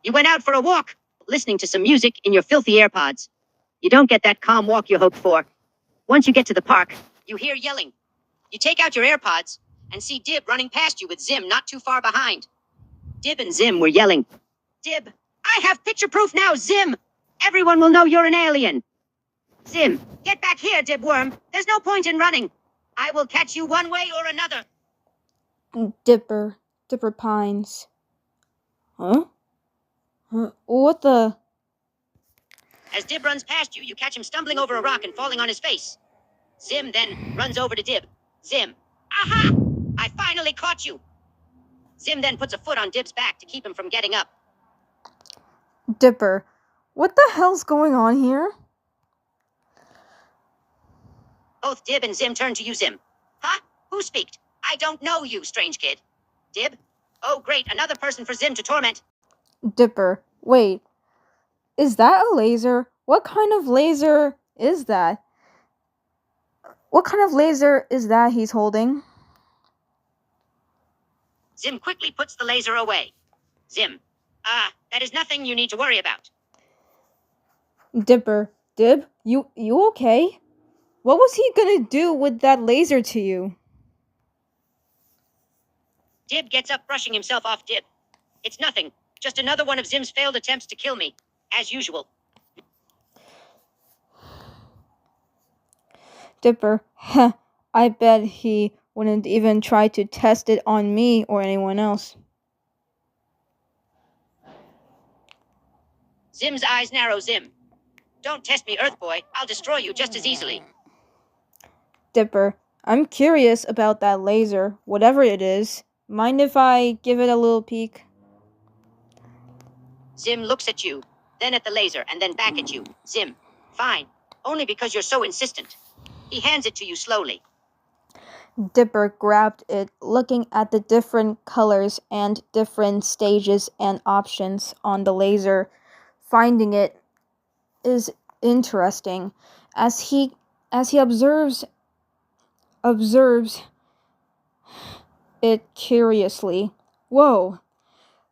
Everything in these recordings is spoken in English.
You went out for a walk, listening to some music in your filthy AirPods. You don't get that calm walk you hoped for. Once you get to the park, you hear yelling. You take out your AirPods and see Dib running past you with Zim not too far behind. Dib and Zim were yelling, "Dib, I have picture proof now, Zim! Everyone will know you're an alien! Zim, get back here, Dibworm! There's no point in running! I will catch you one way or another!" Dipper pines. Huh? What the? As Dib runs past you, you catch him stumbling over a rock and falling on his face. Zim then runs over to Dib. Zim, aha! I finally caught you! Zim then puts a foot on Dib's back to keep him from getting up. Dipper, what the hell's going on here? Both Dib and Zim turn to you, Zim. Huh? Who speaked? I don't know you, strange kid. Dib? Oh, great, another person for Zim to torment. Dipper, wait. Is that a laser? What kind of laser is that? What kind of laser is that he's holding? Zim quickly puts the laser away. Zim, that is nothing you need to worry about. Dipper, Dib, you okay? What was he gonna do with that laser to you? Dib gets up, brushing himself off. Dib. It's nothing. Just another one of Zim's failed attempts to kill me, as usual. Dipper, I bet he wouldn't even try to test it on me or anyone else. Zim's eyes narrow. Zim. Don't test me, Earth Boy. I'll destroy you just as easily. Dipper, I'm curious about that laser, whatever it is. Mind if I give it a little peek? Zim looks at you, then at the laser, and then back at you. Zim, fine. Only because you're so insistent. He hands it to you slowly. Dipper grabbed it, looking at the different colors and different stages and options on the laser. Finding it is interesting as he observes it curiously. Whoa,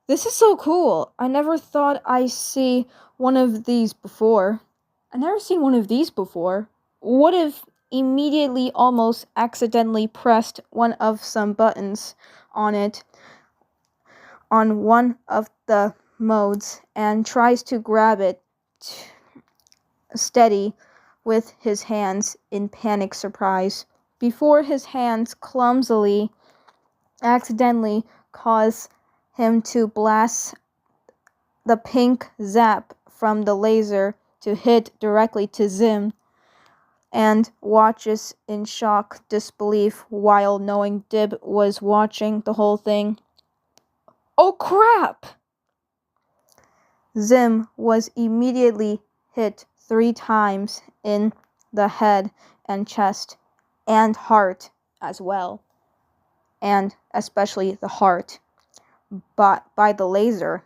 this is so cool. I never thought I'd see one of these before. I've never seen one of these before. What if immediately almost accidentally pressed one of some buttons on it on one of the modes and tries to grab it steady with his hands in panic surprise before his hands clumsily accidentally cause him to blast the pink zap from the laser to hit directly to Zim, and watches in shock disbelief while knowing Dib was watching the whole thing. Oh crap! Zim was immediately hit 3 times in the head and chest and heart as well, and especially the heart, but by the laser.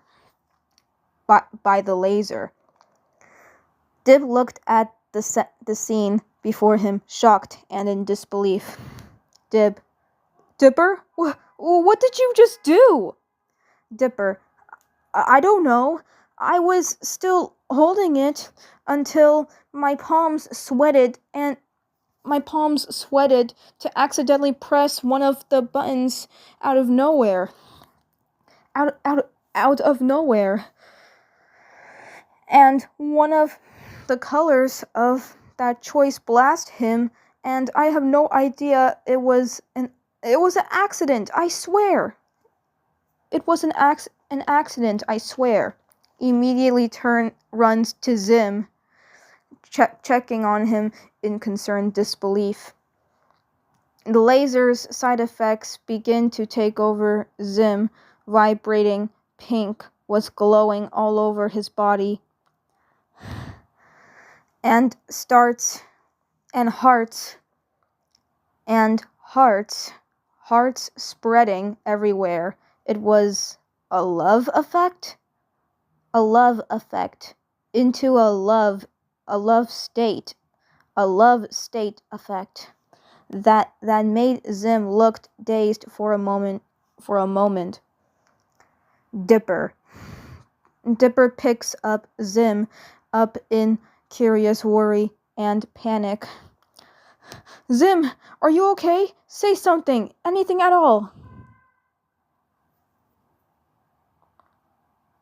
Dib looked at the scene before him, shocked and in disbelief. Dipper? What did you just do? Dipper, I don't know. I was still holding it until my palms sweated to accidentally press one of the buttons out of nowhere. Out of nowhere. And one of the colors of that choice blast him, and I have no idea it was an accident, I swear. It was an accident, I swear. Immediately runs to Zim, checking on him in concerned disbelief. The laser's side effects begin to take over Zim. Vibrating pink was glowing all over his body. And hearts spreading everywhere. It was a love effect into a love state effect that made Zim look dazed for a moment. Dipper, Dipper picks up Zim up in curious worry and panic. Zim, are you okay? Say something, anything at all.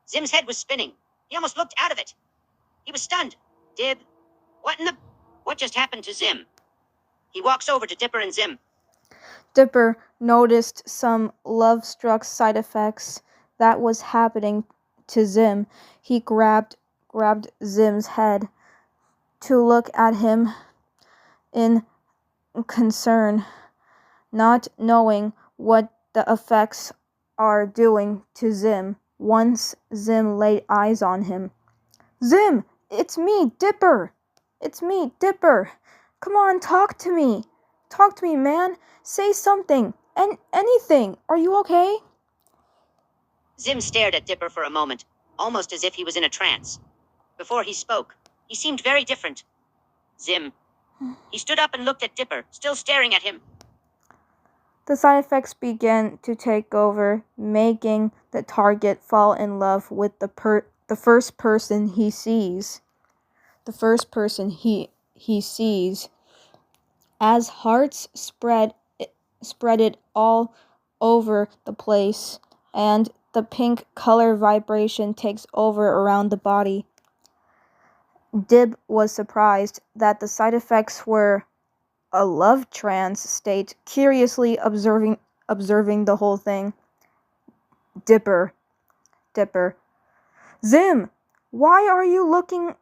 Zim's head was spinning. He almost looked out of it. He was stunned. Dib, what just happened to Zim? He walks over to Dipper and Zim. Dipper noticed some love-struck side effects that was happening to Zim. He grabbed Zim's head to look at him in concern, not knowing what the effects are doing to Zim once Zim laid eyes on him. Zim, it's me, Dipper. It's me, Dipper. Come on, talk to me. Talk to me, man. Say something. Anything. Are you okay? Zim stared at Dipper for a moment, almost as if he was in a trance. Before he spoke, he seemed very different. Zim. He stood up and looked at Dipper, still staring at him. The side effects began to take over, making the target fall in love with the first person he sees. The first person he sees. As hearts spread it all over the place, and the pink color vibration takes over around the body. Dib was surprised that the side effects were a love trance state, curiously observing the whole thing. Dipper. Zim, why are you looking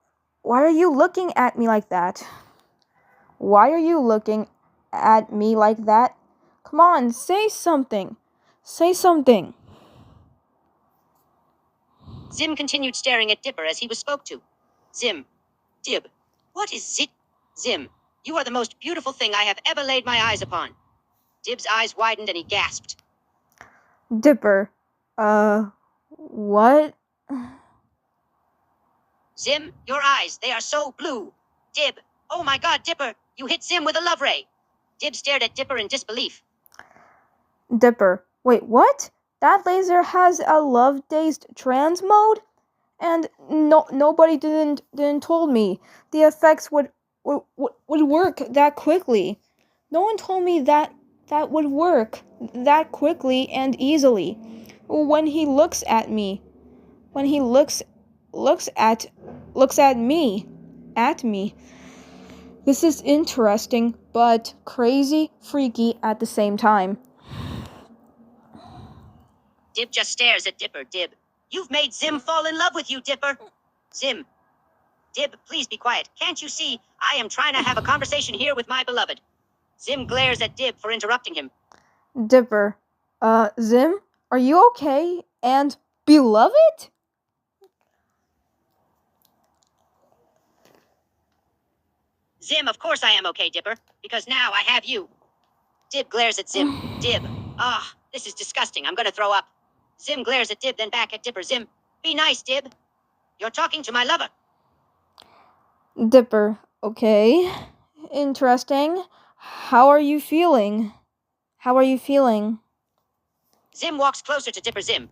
at me like that? Why are you looking at me like that? Come on, say something. Say something. Zim continued staring at Dipper as he was spoke to. Zim. Dib. What is it? Zim. You are the most beautiful thing I have ever laid my eyes upon. Dib's eyes widened and he gasped. Dipper. What? Zim, your eyes, they are so blue. Dib. Oh my God, Dipper. You hit Zim with a love ray. Dib stared at Dipper in disbelief. Dipper. Wait, what? That laser has a love-dazed trans mode? And nobody didn't told me the effects would work that quickly. No one told me that would work that quickly and easily. When he looks at me, when he looks at me. This is interesting, but crazy, freaky at the same time. Dib just stares at Dipper. Dib. You've made Zim fall in love with you, Dipper. Zim. Dib, please be quiet. Can't you see? I am trying to have a conversation here with my beloved. Zim glares at Dib for interrupting him. Dipper. Zim, are you okay? And beloved? Zim, of course I am okay, Dipper, because now I have you. Dib glares at Zim. Dib. This is disgusting. I'm gonna throw up. Zim glares at Dib, then back at Dipper. Zim, be nice, Dib. You're talking to my lover. Dipper, okay. Interesting. How are you feeling? Zim walks closer to Dipper. Zim.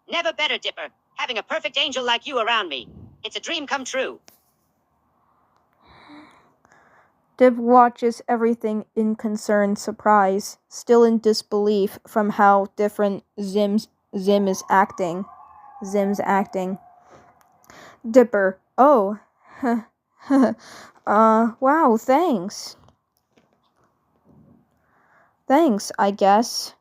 Never better, Dipper. Having a perfect angel like you around me. It's a dream come true. Dib watches everything in concerned surprise, still in disbelief from how different Zim's acting. Dipper, oh, wow, thanks. Thanks, I guess.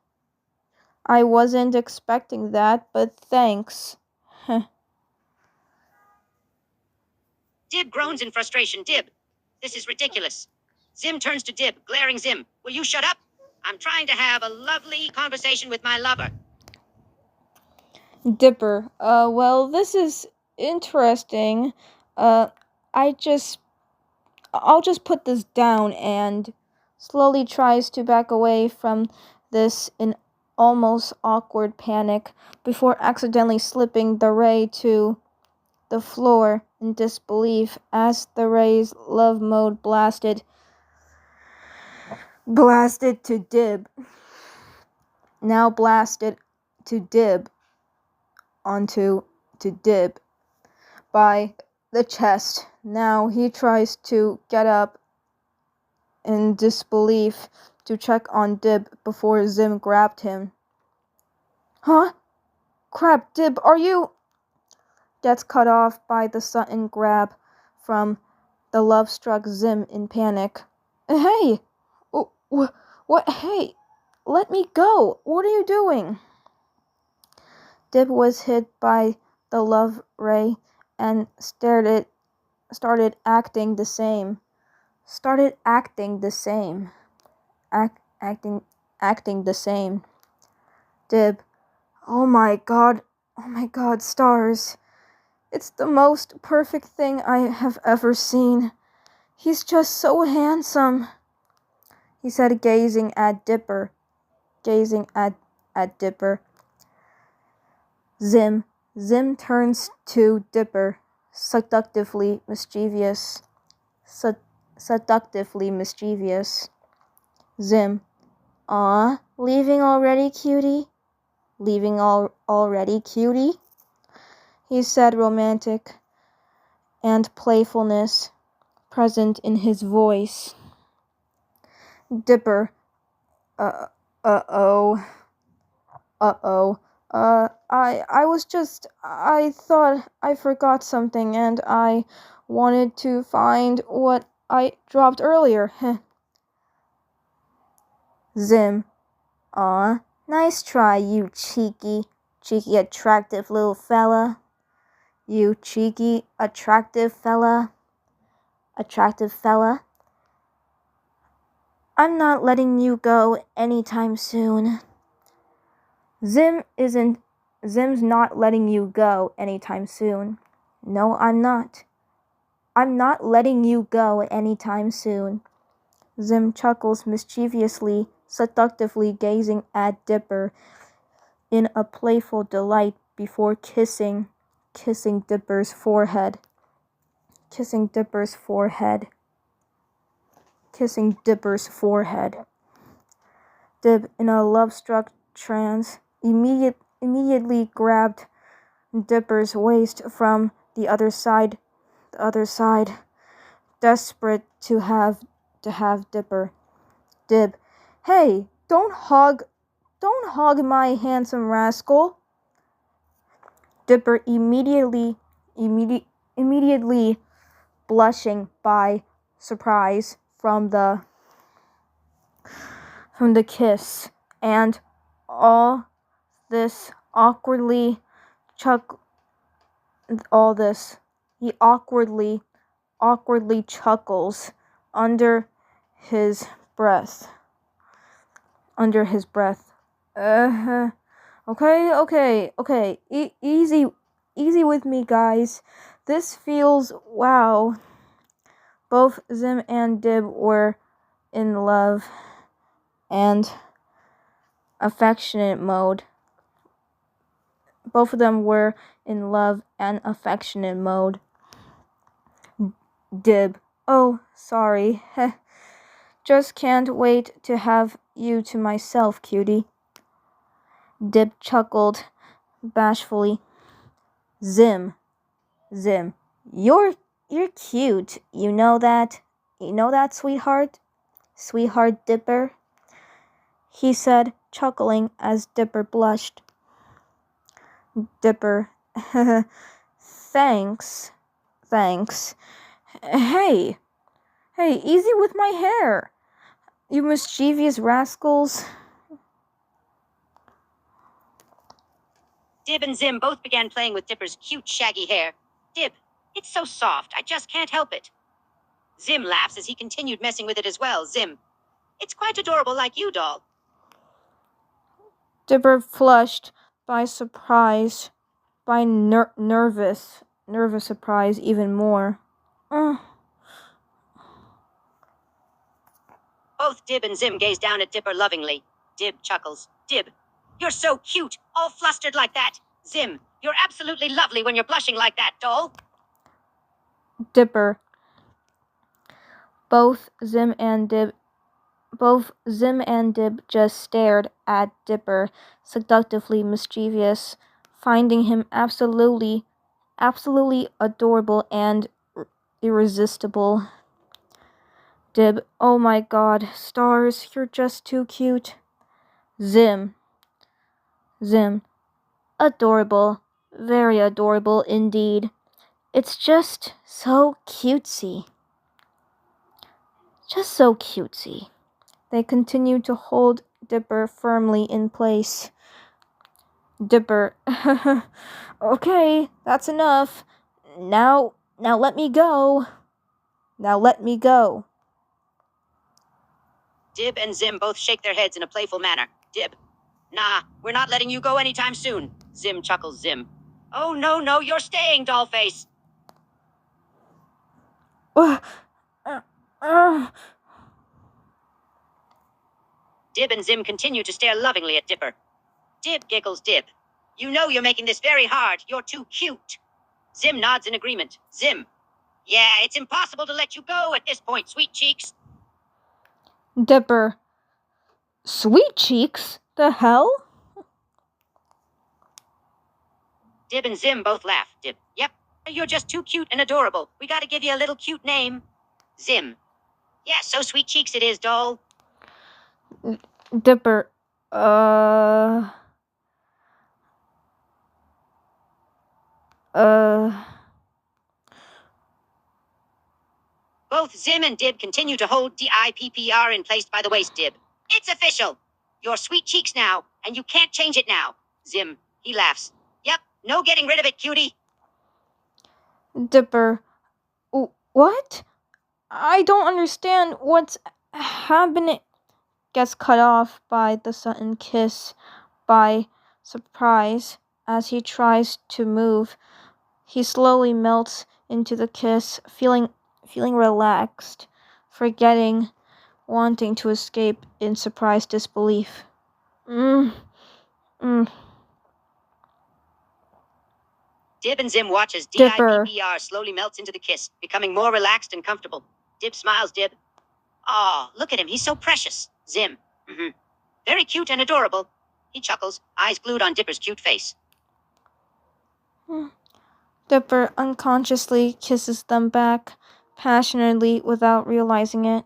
I wasn't expecting that, but thanks. Dib groans in frustration. Dib. This is ridiculous. Zim turns to Dib, glaring. Zim, will you shut up? I'm trying to have a lovely conversation with my lover. Dipper, well, this is interesting. I'll just put this down, and slowly tries to back away from this in almost awkward panic before accidentally slipping the ray to the floor in disbelief as the ray's love mode blasted to Dib. Now blasted to Dib onto Dib by the chest. Now he tries to get up in disbelief to check on Dib before Zim grabbed him. Huh? Crap, Dib, are you? Gets cut off by the sudden grab from the love-struck Zim in panic. Hey! What? Hey! Let me go! What are you doing? Dib was hit by the love ray and started acting the same. Acting the same. Dib. Oh my god, stars. It's the most perfect thing I have ever seen. He's just so handsome, he said, gazing at Dipper. Dipper. Zim turns to Dipper, seductively mischievous. Zim. Aw, leaving already, cutie? Leaving already, cutie? He said, romantic and playfulness present in his voice. Dipper. Uh-oh. I thought I forgot something and I wanted to find what I dropped earlier. Zim. Aw, nice try, you cheeky, attractive little fella. You cheeky, attractive fella. I'm not letting you go anytime soon. Zim's not letting you go anytime soon. No, I'm not. I'm not letting you go anytime soon. Zim chuckles mischievously, seductively gazing at Dipper in a playful delight before kissing Dipper's forehead. Dib, in a love-struck trance, immediately grabbed Dipper's waist from the other side, desperate to have Dib. Hey, don't hog my handsome rascal. Dipper immediately blushing by surprise from the kiss, and all this awkwardly he awkwardly chuckles under his breath. Okay. Easy with me, guys. This feels wow. Both Zim and Dib were in love and affectionate mode. Both of them were in love and affectionate mode. Dib. Oh, sorry. Just can't wait to have you to myself, cutie. Dib chuckled bashfully. Zim. You're cute. You know that, sweetheart? Sweetheart Dipper? He said, chuckling as Dipper blushed. Dipper. Thanks. Hey, easy with my hair, you mischievous rascals. Dib and Zim both began playing with Dipper's cute, shaggy hair. Dib, it's so soft, I just can't help it. Zim laughs as he continued messing with it as well. Zim, it's quite adorable like you, doll. Dipper flushed by surprise, by nervous surprise even more. Both Dib and Zim gaze down at Dipper lovingly. Dib chuckles. Dib, you're so cute, all flustered like that. Zim, you're absolutely lovely when you're blushing like that, doll. Dipper. Both Zim and Dib just stared at Dipper, seductively mischievous, finding him absolutely adorable and irresistible. Dib, oh my god, stars, you're just too cute. Zim, adorable, very adorable indeed. It's just so cutesy. Just so cutesy. They continue to hold Dipper firmly in place. Dipper, okay, that's enough. Now let me go. Now let me go. Dib and Zim both shake their heads in a playful manner. Dib, nah, we're not letting you go anytime soon. Zim chuckles. Zim, oh no, you're staying, Dollface. Dib and Zim continue to stare lovingly at Dipper. Dib giggles. Dib, you know you're making this very hard. You're too cute. Zim nods in agreement. Zim, yeah, it's impossible to let you go at this point, sweet cheeks. Dipper, sweet cheeks? The hell? Dib and Zim both laugh. Dib, yep, you're just too cute and adorable. We gotta give you a little cute name. Zim, yeah, so sweet cheeks it is, doll. Dipper, Both Zim and Dib continue to hold DIPPR in place by the waist. Dib, it's official. You're sweet cheeks now, and you can't change it now. Zim, he laughs. Yep, no getting rid of it, cutie. Dipper, what? I don't understand what's happening. Gets cut off by the sudden kiss by surprise as he tries to move. He slowly melts into the kiss, feeling relaxed, forgetting, wanting to escape in surprised disbelief. Dib and Zim watch as Dipper. DIPPR slowly melts into the kiss, becoming more relaxed and comfortable. Dib smiles. Dib, aw, look at him, he's so precious. Zim, very cute and adorable. He chuckles, eyes glued on Dipper's cute face. Dipper unconsciously kisses them back, passionately without realizing it.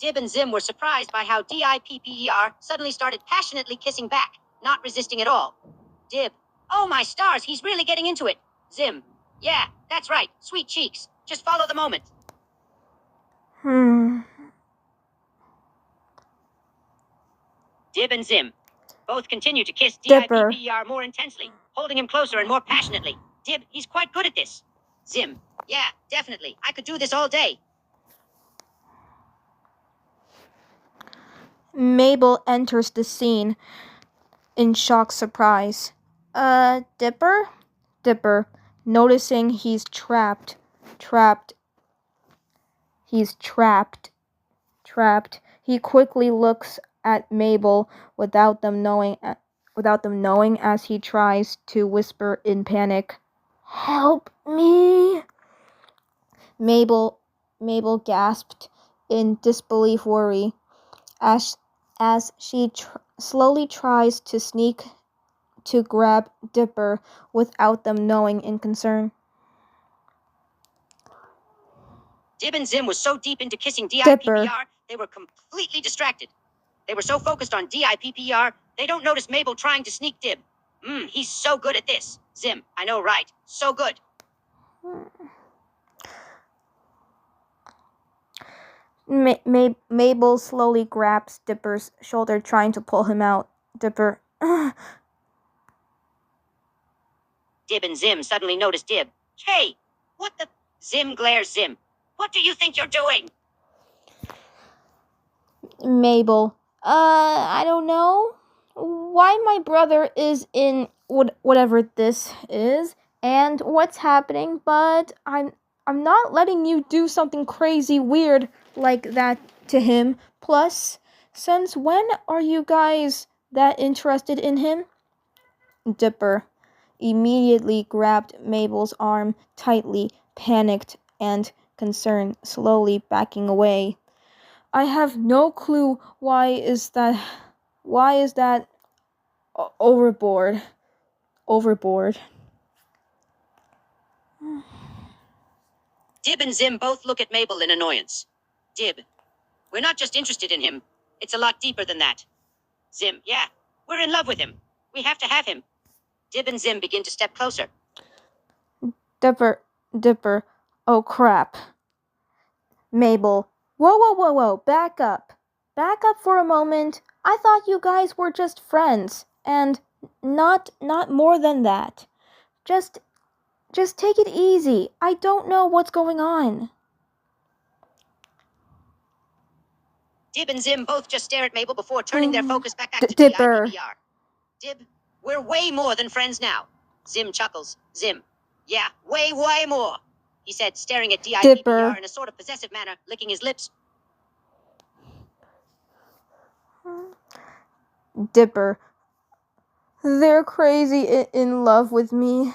Dib and Zim were surprised by how DIPPER suddenly started passionately kissing back, not resisting at all. Dib, oh my stars, he's really getting into it. Zim, yeah, that's right, sweet cheeks. Just follow the moment. Dib and Zim both continue to kiss Dipper. DIPPER more intensely, holding him closer and more passionately. Dib, he's quite good at this. Zim, yeah, definitely. I could do this all day. Mabel enters the scene in shocked surprise. Dipper? Dipper, noticing he's trapped. He's trapped. He quickly looks at Mabel without them knowing as he tries to whisper in panic, "Help me!" Mabel gasped in disbelief worry as she slowly tries to sneak to grab Dipper without them knowing in concern. Dib and Zim was so deep into kissing Dipper. DIPPR, they were completely distracted. They were so focused on DIPPR, they don't notice Mabel trying to sneak Dib. He's so good at this. Zim, I know, right? So good. Mabel slowly grabs Dipper's shoulder, trying to pull him out. Dipper. Dib and Zim suddenly notice Dib. Hey, what the? Zim glares. Zim, what do you think you're doing? Mabel. I don't know. Why my brother is in whatever this is and what's happening, but I'm not letting you do something crazy weird like that to him. Plus, since when are you guys that interested in him? Dipper immediately grabbed Mabel's arm tightly, panicked and concerned, slowly backing away. I have no clue why is that overboard. Dib and Zim both look at Mabel in annoyance. Dib, we're not just interested in him. It's a lot deeper than that. Zim, yeah, we're in love with him. We have to have him. Dib and Zim begin to step closer. Dipper, oh crap. Mabel, whoa, back up. Back up for a moment. I thought you guys were just friends, and not more than that. Just take it easy. I don't know what's going on. Dib and Zim both just stare at Mabel before turning their focus back to Dipper. DIPBR. Dib, we're way more than friends now. Zim chuckles. Zim, yeah, way more. He said, staring at DIPBR Dipper. in a sort of possessive manner, licking his lips. Dipper. They're crazy in love with me.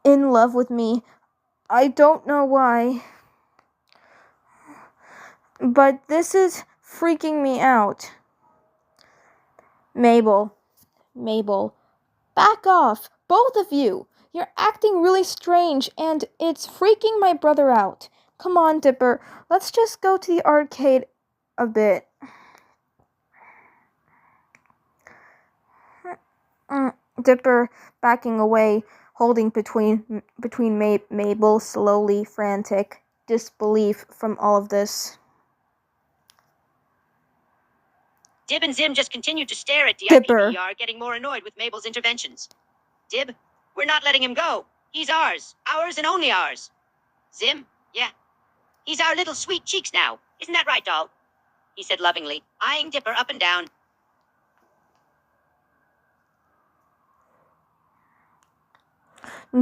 In love with me. I don't know why. But this is freaking me out. Mabel, back off, both of you. You're acting really strange, and it's freaking my brother out. Come on, Dipper, let's just go to the arcade a bit. Dipper backing away, holding between Mabel, slowly frantic, disbelief from all of this. Dib and Zim just continued to stare at Dipper. DIPBR, getting more annoyed with Mabel's interventions. Dib, we're not letting him go. He's ours. Ours and only ours. Zim, yeah. He's our little sweet cheeks now. Isn't that right, doll? He said lovingly, eyeing Dipper up and down.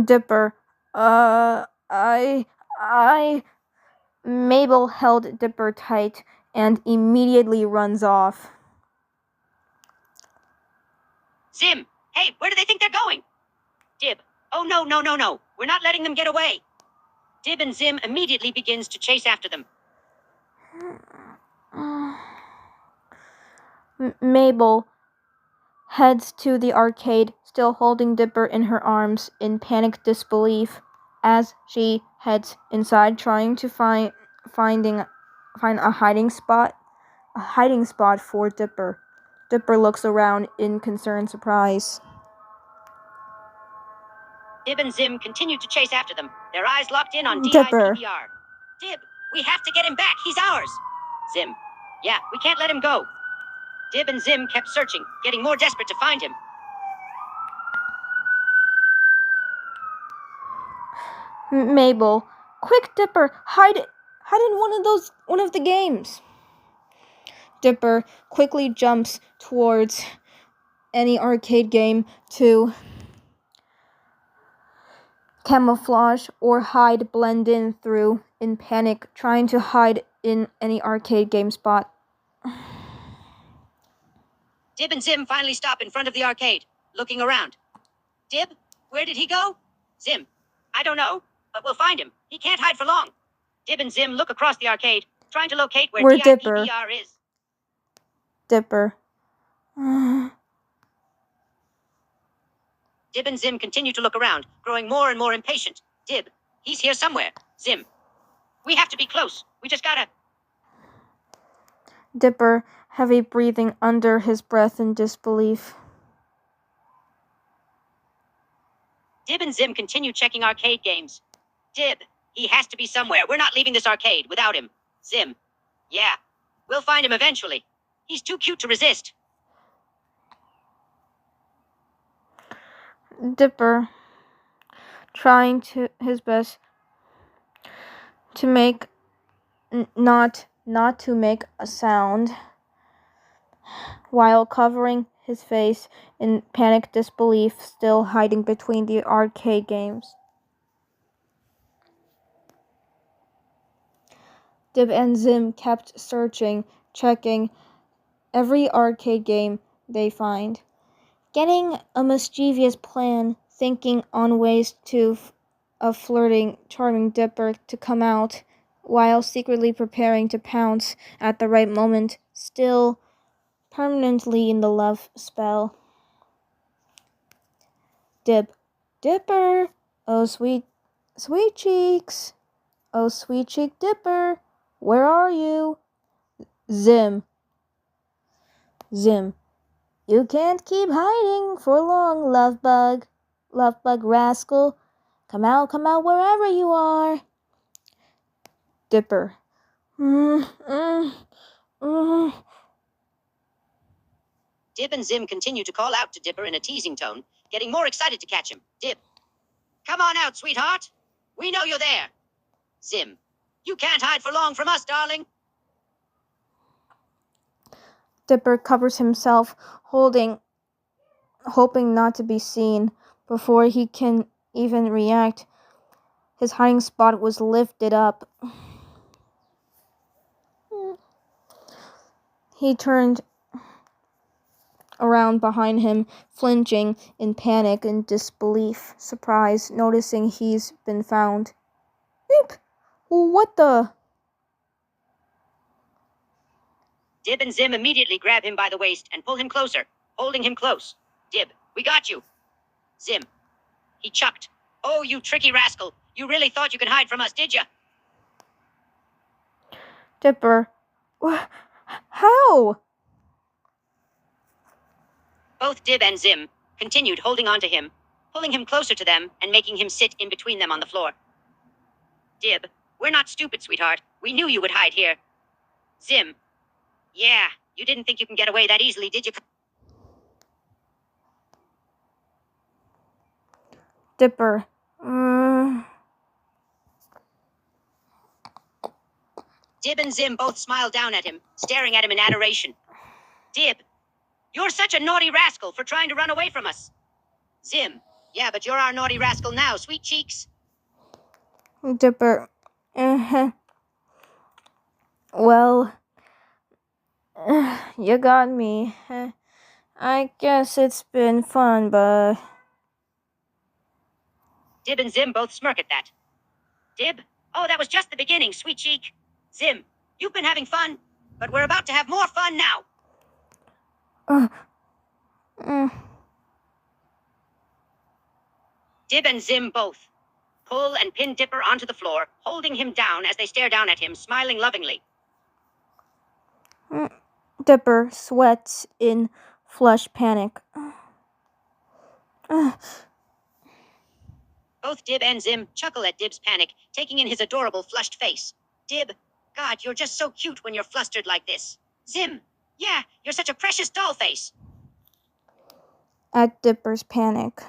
Dipper, Mabel held Dipper tight and immediately runs off. Zim, hey, where do they think they're going? Dib, oh no. We're not letting them get away. Dib and Zim immediately begins to chase after them. Mabel heads to the arcade, still holding Dipper in her arms in panicked disbelief as she heads inside, trying to find a hiding spot for Dipper. Dipper looks around in concerned surprise. Dib and Zim continue to chase after them, their eyes locked in on Dipper. DIPBR. Dib, we have to get him back. He's ours. Zim, yeah, we can't let him go. Dib and Zim kept searching, getting more desperate to find him. Mabel, quick, Dipper, hide in one of the games. Dipper quickly jumps towards any arcade game to camouflage or hide, blend in panic, trying to hide in any arcade game spot. Dib and Zim finally stop in front of the arcade, looking around. Dib, where did he go? Zim, I don't know, but we'll find him. He can't hide for long. Dib and Zim look across the arcade, trying to locate where DIPBR is. Dipper. Dib and Zim continue to look around, growing more and more impatient. Dib, he's here somewhere. Zim, we have to be close. We just gotta... Dipper, heavy breathing under his breath in disbelief. Dib and Zim continue checking arcade games. Dib, he has to be somewhere. We're not leaving this arcade without him. Zim, yeah, we'll find him eventually. He's too cute to resist. Dipper, trying his best to make not to make a sound, while covering his face in panicked disbelief, still hiding between the arcade games. Dib and Zim kept searching, checking every arcade game they find, getting a mischievous plan, thinking on ways of flirting, charming Dipper to come out, while secretly preparing to pounce at the right moment, still permanently in the love spell. Dib. Dipper. Oh, sweet cheeks. Oh, sweet cheek Dipper. Where are you? Zim. Zim. You can't keep hiding for long, love bug. Love bug rascal. Come out wherever you are. Dipper. Dib and Zim continue to call out to Dipper in a teasing tone, getting more excited to catch him. Dib. Come on out, sweetheart. We know you're there. Zim. You can't hide for long from us, darling. Dipper covers himself, hoping not to be seen. Before he can even react, his hiding spot was lifted up. He turned around behind him, flinching in panic and disbelief, surprise, noticing he's been found. Beep! What the? Dib and Zim immediately grab him by the waist and pull him closer, holding him close. Dib, we got you. Zim. He chucked. Oh, you tricky rascal. You really thought you could hide from us, did you? Dipper. How? Both Dib and Zim continued holding on to him, pulling him closer to them and making him sit in between them on the floor. Dib, we're not stupid, sweetheart. We knew you would hide here. Zim. Yeah, you didn't think you can get away that easily, did you? Dipper. Dib and Zim both smiled down at him, staring at him in adoration. Dib, you're such a naughty rascal for trying to run away from us. Zim, yeah, but you're our naughty rascal now, sweet cheeks. Dipper. Well, you got me. I guess it's been fun, but... Dib and Zim both smirk at that. Dib, oh, that was just the beginning, sweet cheek. Zim, you've been having fun, but we're about to have more fun now. Dib and Zim both pull and pin Dipper onto the floor, holding him down as they stare down at him, smiling lovingly. Dipper sweats in flush panic. Both Dib and Zim chuckle at Dib's panic, taking in his adorable flushed face. Dib, God, you're just so cute when you're flustered like this. Zim, yeah, you're such a precious doll face. At Dipper's panic.